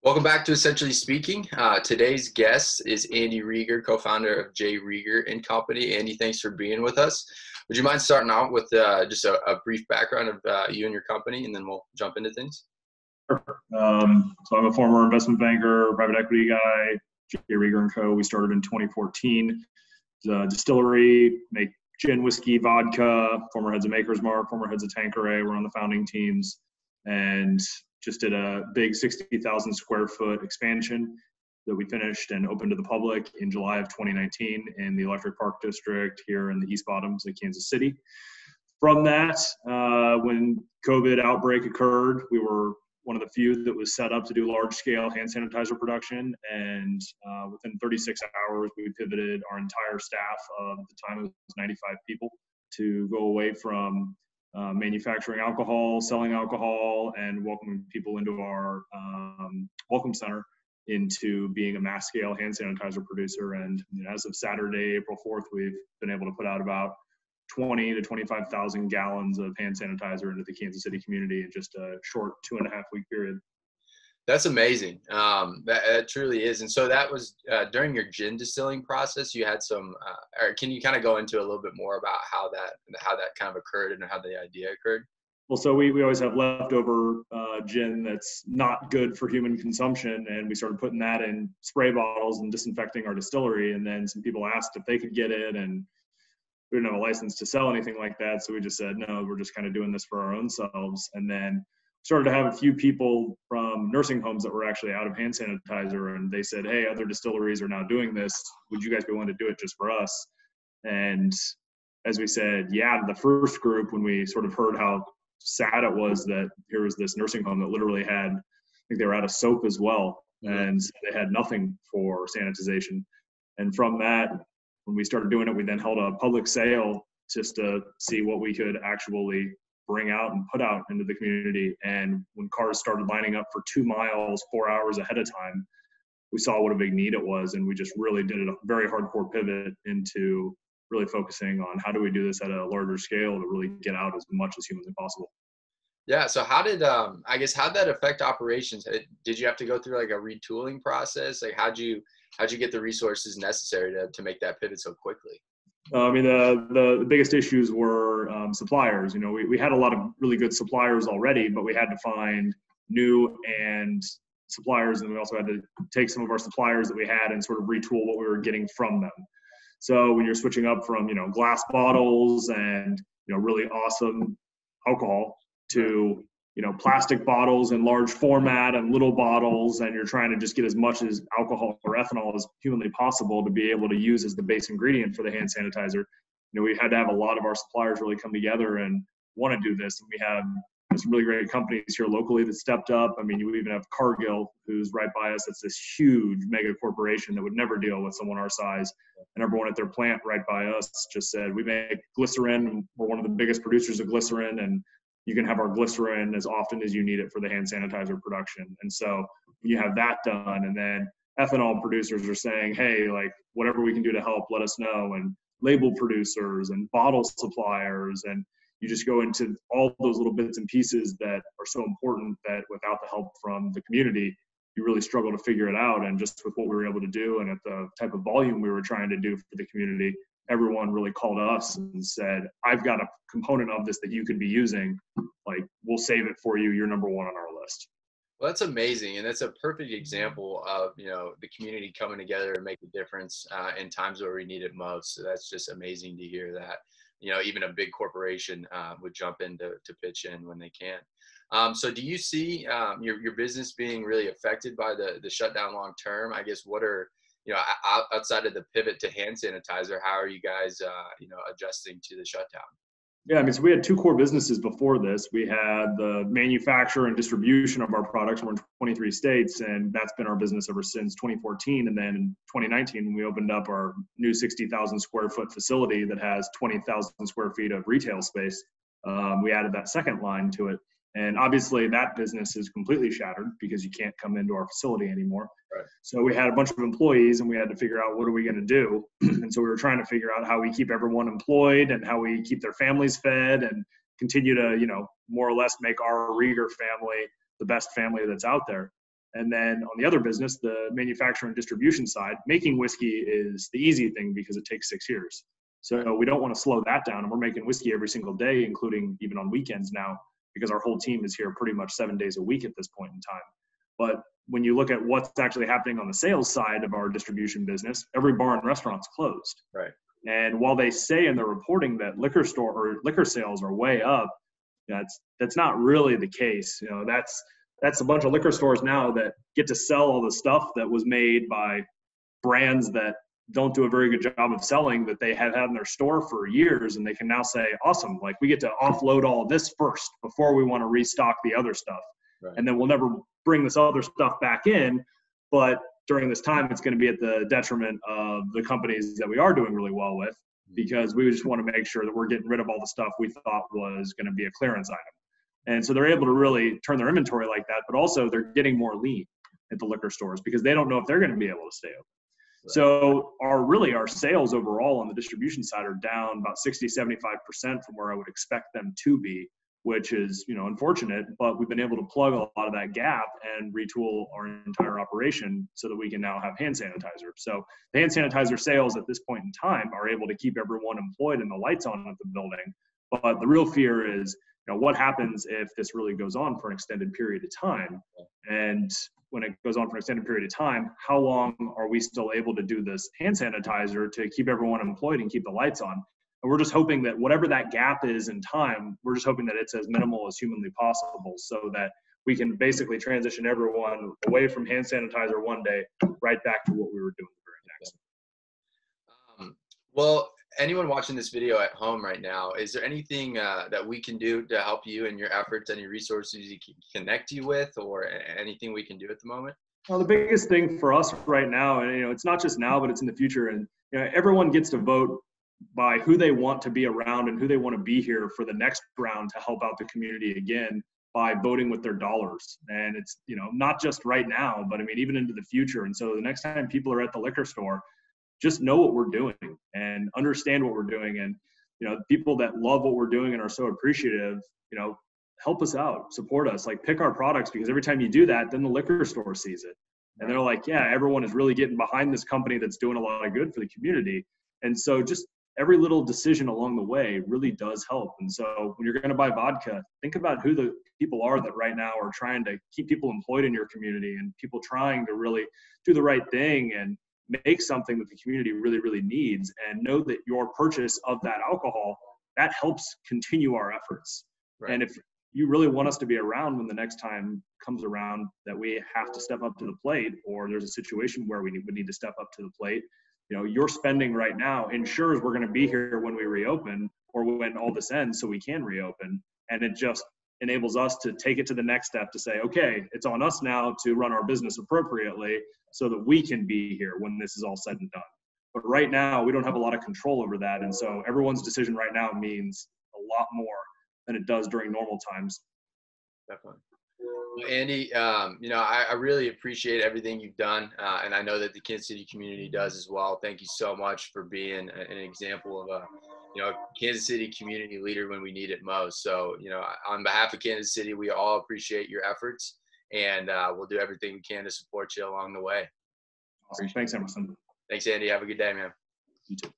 Welcome back to Essentially Speaking. Today's guest is Andy Rieger, co-founder of J. Rieger and Company. Andy, thanks for being with us. Would you mind starting out with just a brief background of you and your company, and then we'll jump into things? Sure. So I'm a former investment banker, private equity guy, J. Rieger and Co. We started in 2014. The distillery, make gin, whiskey, vodka, former heads of Maker's Mark, former heads of Tanqueray. We're on the founding teams, and just did a big 60,000 square foot expansion that we finished and opened to the public in July of 2019 in the Electric Park District here in the East Bottoms of Kansas City. From that, when COVID outbreak occurred, we were one of the few that was set up to do large scale hand sanitizer production. And within 36 hours, we pivoted our entire staff of the time it was 95 people to go away from manufacturing alcohol, selling alcohol, and welcoming people into our welcome center into being a mass scale hand sanitizer producer. And as of Saturday, April 4th, we've been able to put out about 20 to 25,000 gallons of hand sanitizer into the Kansas City community in just a short 2.5-week period. That's amazing. That truly is. And so that was during your gin distilling process. You had some, or can you kind of go into a little bit more about how that kind of occurred and how the idea occurred? Well, so we always have leftover gin that's not good for human consumption, and we started putting that in spray bottles and disinfecting our distillery. And then some people asked if they could get it, and we didn't have a license to sell anything like that. So we just said, no, we're just kind of doing this for our own selves. And then started to have a few people from nursing homes that were actually out of hand sanitizer, and they said, hey, other distilleries are now doing this. Would you guys be willing to do it just for us? And as we said, yeah, to the first group, when we sort of heard how sad it was that here was this nursing home that literally had, I think they were out of soap as well, and they had nothing for sanitization. And from that, when we started doing it, we then held a public sale just to see what we could actually bring out and put out into the community. And when cars started lining up for 2 miles, 4 hours ahead of time, we saw what a big need it was. And we just really did a very hardcore pivot into really focusing on how do we do this at a larger scale to really get out as much as humanly possible. Yeah. So how did, how'd that affect operations? Did you have to go through like a retooling process? Like how'd you get the resources necessary to make that pivot so quickly? I mean, the biggest issues were suppliers. You know, we had a lot of really good suppliers already, but we had to find new and suppliers, and we also had to take some of our suppliers that we had and sort of retool what we were getting from them. So when you're switching up from, glass bottles and, really awesome alcohol to, plastic bottles in large format and little bottles, and you're trying to just get as much as alcohol or ethanol as humanly possible to be able to use as the base ingredient for the hand sanitizer. We had to have a lot of our suppliers really come together and want to do this. And we have some really great companies here locally that stepped up. I mean, you even have Cargill, who's right by us. It's this huge mega corporation that would never deal with someone our size. And everyone at their plant right by us just said, we make glycerin. We're one of the biggest producers of glycerin, and you can have our glycerin as often as you need it for the hand sanitizer production. And so you have that done. And then ethanol producers are saying, hey, like whatever we can do to help, let us know. And label producers and bottle suppliers. And you just go into all those little bits and pieces that are so important that without the help from the community, you really struggle to figure it out. And just with what we were able to do and at the type of volume we were trying to do for the community, everyone really called us and said, I've got a component of this that you could be using. Like, we'll save it for you. You're number one on our list. Well, that's amazing. And that's a perfect example of, the community coming together and make a difference in times where we need it most. So that's just amazing to hear that, even a big corporation would jump in to pitch in when they can. So do you see your business being really affected by the shutdown long term? I guess what are, outside of the pivot to hand sanitizer, how are you guys, adjusting to the shutdown? Yeah, I mean, so we had two core businesses before this. We had the manufacture and distribution of our products. We're in 23 states, and that's been our business ever since 2014. And then in 2019, we opened up our new 60,000 square foot facility that has 20,000 square feet of retail space. We added that second line to it. And obviously that business is completely shattered because you can't come into our facility anymore. Right. So we had a bunch of employees and we had to figure out what are we going to do. And so we were trying to figure out how we keep everyone employed and how we keep their families fed and continue to, more or less make our Rieger family the best family that's out there. And then on the other business, the manufacturer and distribution side, making whiskey is the easy thing because it takes 6 years. So we don't want to slow that down. And we're making whiskey every single day, including even on weekends now, because our whole team is here pretty much 7 days a week at this point in time. But when you look at what's actually happening on the sales side of our distribution business, every bar and restaurant's closed. Right. And while they say in their reporting that liquor store or liquor sales are way up, that's not really the case. You know, that's a bunch of liquor stores now that get to sell all the stuff that was made by brands that don't do a very good job of selling, that they have had in their store for years, and they can now say, awesome, like we get to offload all this first before we want to restock the other stuff. Right. And then we'll never bring this other stuff back in, but during this time it's going to be at the detriment of the companies that we are doing really well with, because we just want to make sure that we're getting rid of all the stuff we thought was going to be a clearance item. And so they're able to really turn their inventory like that, but also they're getting more lean at the liquor stores because they don't know if they're going to be able to stay open. Right. So our sales overall on the distribution side are down about 60-75% from where I would expect them to be, which is, you know, unfortunate, but we've been able to plug a lot of that gap and retool our entire operation so that we can now have hand sanitizer. So the hand sanitizer sales at this point in time are able to keep everyone employed and the lights on at the building. But the real fear is, you know, what happens if this really goes on for an extended period of time? And when it goes on for an extended period of time, how long are we still able to do this hand sanitizer to keep everyone employed and keep the lights on? And we're just hoping that whatever that gap is in time, we're just hoping that it's as minimal as humanly possible so that we can basically transition everyone away from hand sanitizer one day right back to what we were doing the very next. Well, anyone watching this video at home right now, is there anything that we can do to help you in your efforts, any resources you can connect you with, or anything we can do at the moment? Well, the biggest thing for us right now, and, you know, it's not just now, but it's in the future. And, you know, everyone gets to vote by who they want to be around and who they want to be here for the next round to help out the community again by voting with their dollars. And it's, you know, not just right now, but I mean, even into the future. And so the next time people are at the liquor store, just know what we're doing and understand what we're doing. And, you know, people that love what we're doing and are so appreciative, you know, help us out, support us, like pick our products, because every time you do that, then the liquor store sees it. And they're like, yeah, everyone is really getting behind this company that's doing a lot of good for the community. And so just every little decision along the way really does help. And so when you're going to buy vodka, think about who the people are that right now are trying to keep people employed in your community and people trying to really do the right thing and make something that the community really, really needs, and know that your purchase of that alcohol, that helps continue our efforts. Right. And if you really want us to be around when the next time comes around that we have to step up to the plate, or there's a situation where we would need to step up to the plate, you know, your spending right now ensures we're going to be here when we reopen or when all this ends so we can reopen. And it just enables us to take it to the next step to say, okay, it's on us now to run our business appropriately so that we can be here when this is all said and done. But right now, we don't have a lot of control over that. And so everyone's decision right now means a lot more than it does during normal times. Definitely. Well, Andy, you know, I really appreciate everything you've done. And I know that the Kansas City community does as well. Thank you so much for being an example of a, you know, Kansas City community leader when we need it most. So, you know, on behalf of Kansas City, we all appreciate your efforts, and we'll do everything we can to support you along the way. Awesome. Thanks, Emerson. Thanks, Andy. Have a good day, man. You too.